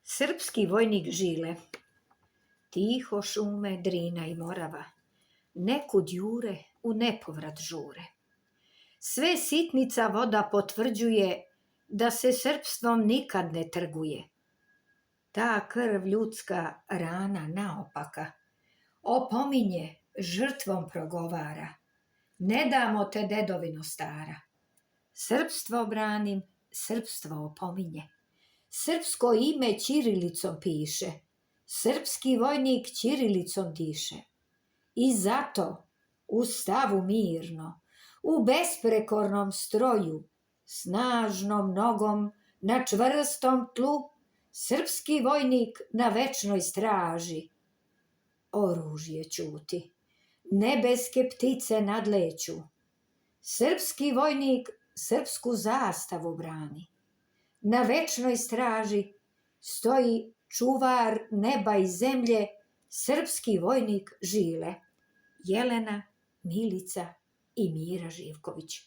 Srpski vojnik Žile. Tiho šume, Drina i Morava, nekud jure, u nepovrat žure. Sve sitnica voda potvrđuje da se srpstvom nikad ne trguje. Ta krv ljudska rana naopaka opominje, žrtvom progovara. Ne damo te, dedovino stara. Srpstvo branim, srpstvo opominje. Srpsko ime ćirilicom piše, srpski vojnik ćirilicom diše. I zato u stavu mirno, u besprekornom stroju, snažnom nogom na čvrstom tlu, srpski vojnik na večnoj straži. Oružje ćuti, nebeske ptice nadleću. Srpski vojnik srpsku zastavu brani. Na večnoj straži stoji čuvar neba i zemlje, srpski vojnik Žile, Jelena, Milica i Mira Živković.